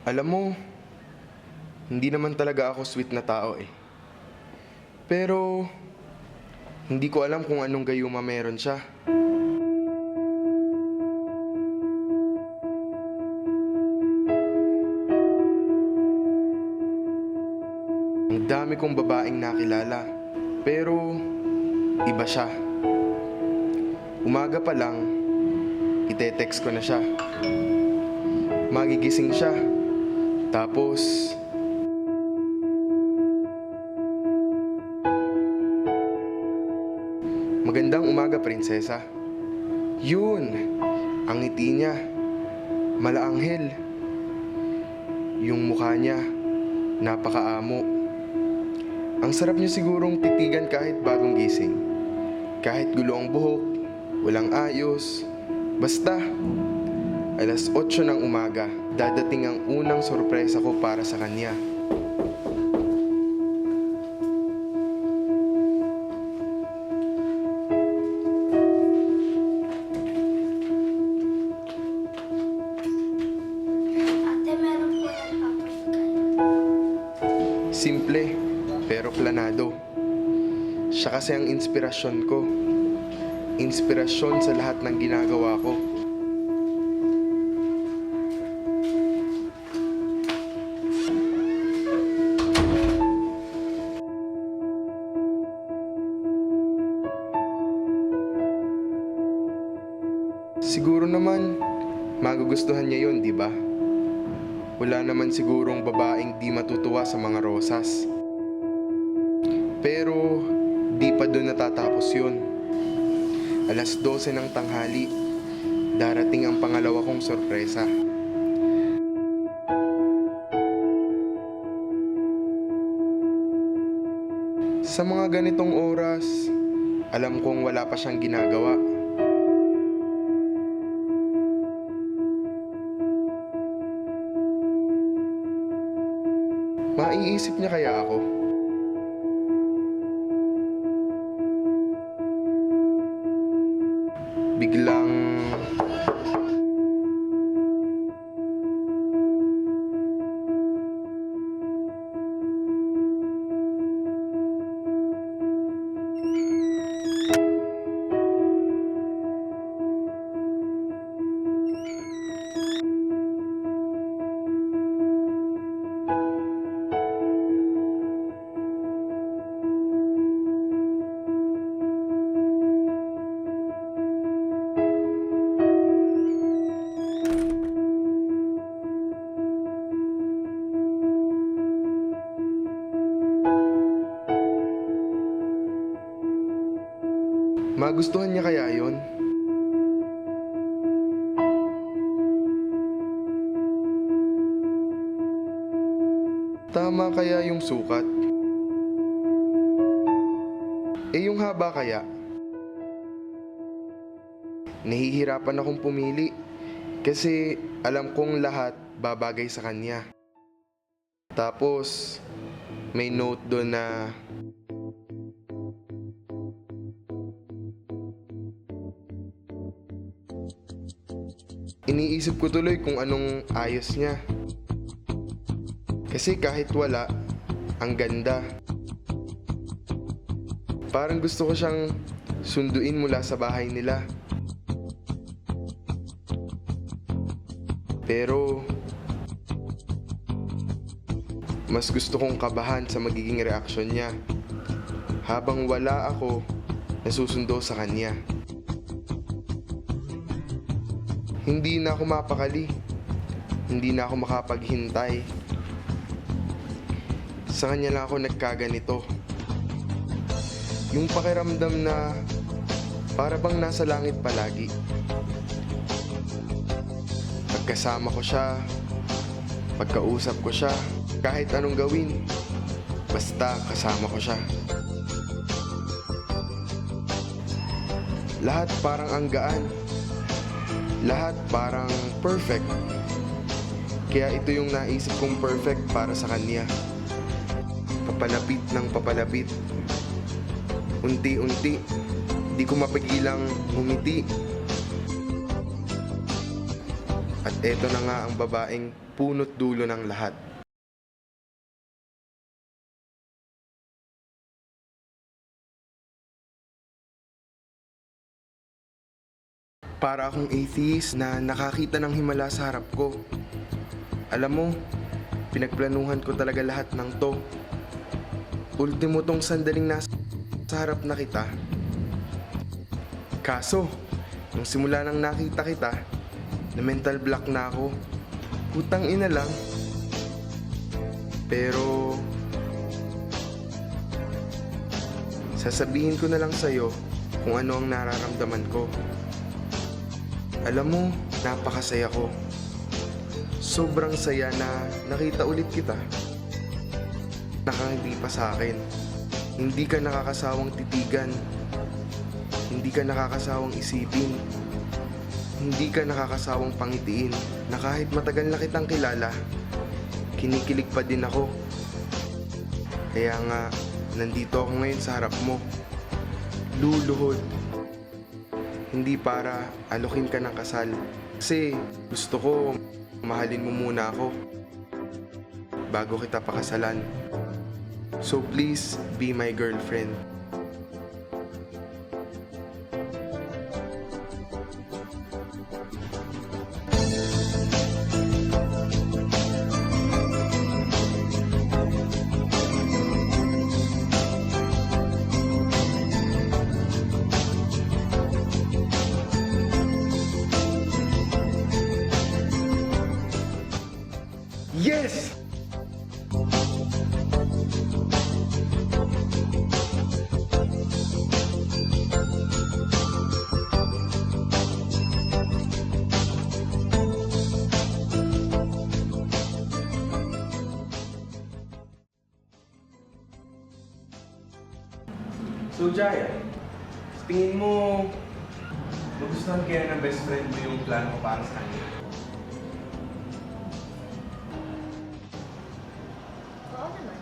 Alam mo, hindi naman talaga ako sweet na tao eh. Pero, hindi ko alam kung anong gayuma meron siya. Ang dami kong babaeng nakilala, pero iba siya. Umaga pa lang, ite-text ko na siya. Magigising siya. Tapos, magandang umaga, prinsesa. Yun, ang ngiti niya, malaanghel. Yung mukha niya, napakaamo. Ang sarap niya sigurong titigan kahit bagong gising. Kahit gulo ang buhok, walang ayos. Basta, alas 8 ng umaga, dadating ang unang sorpresa ko para sa kanya. Ate, meron po yan papagkay. Simple, pero planado. Siya kasi ang inspirasyon ko. Inspirasyon sa lahat ng ginagawa ko. Siguro naman, magugustuhan niya yon, di ba? Wala naman sigurong babaeng di matutuwa sa mga rosas. Pero, di pa doon natatapos yun. Alas 12 ng tanghali, darating ang pangalawa kong sorpresa. Sa mga ganitong oras, alam kong wala pa siyang ginagawa. Maiisip niya kaya ako? Biglang... Magustuhan niya kaya yon? Tama kaya yung sukat? Yung haba kaya? Nahihirapan akong pumili kasi alam kong lahat babagay sa kanya. Tapos, may note doon na iniisip ko tuloy kung anong ayos niya. Kasi kahit wala, ang ganda. Parang gusto ko siyang sunduin mula sa bahay nila. Pero, mas gusto kong kabahan sa magiging reaksyon niya habang wala ako nasusundo sa kanya. Hindi na ako mapakali. Hindi na ako makapaghintay. Sa kanya lang ako nagkaganito. Yung pakiramdam na para bang nasa langit palagi. Pagkasama ko siya, pagkausap ko siya, kahit anong gawin, basta kasama ko siya. Lahat parang ang gaan. Lahat parang perfect. Kaya ito yung naisip kong perfect para sa kanya. Papalapit ng papalapit. Unti-unti, di ko mapigilang ngumiti. At eto na nga ang babaeng punot dulo ng lahat. Para akong atheist na nakakita ng himala sa harap ko. Alam mo, pinagplanuhan ko talaga lahat ng to. Ultimo tong sandaling nasa harap na kita. Kaso, nung simula nang nakita kita, na mental block na ako. Putang ina lang. Pero, sasabihin ko na lang sa'yo kung ano ang nararamdaman ko. Alam mo, napakasaya ko. Sobrang saya na nakita ulit kita. Nakangiti pa sa akin. Hindi ka nakakasawang titigan. Hindi ka nakakasawang isipin. Hindi ka nakakasawang pangitiin na kahit matagal na kitang kilala, kinikilig pa din ako. Kaya nga, nandito ako ngayon sa harap mo. Luluhod. Hindi para alokin ka ng kasal. Kasi gusto ko mahalin mo muna ako bago kita pakasalan. So please, be my girlfriend. Yes! So, Jaya, sa tingin mo, magustuhan kaya ng best friend mo yung plan ko para sa kanya? Oo naman.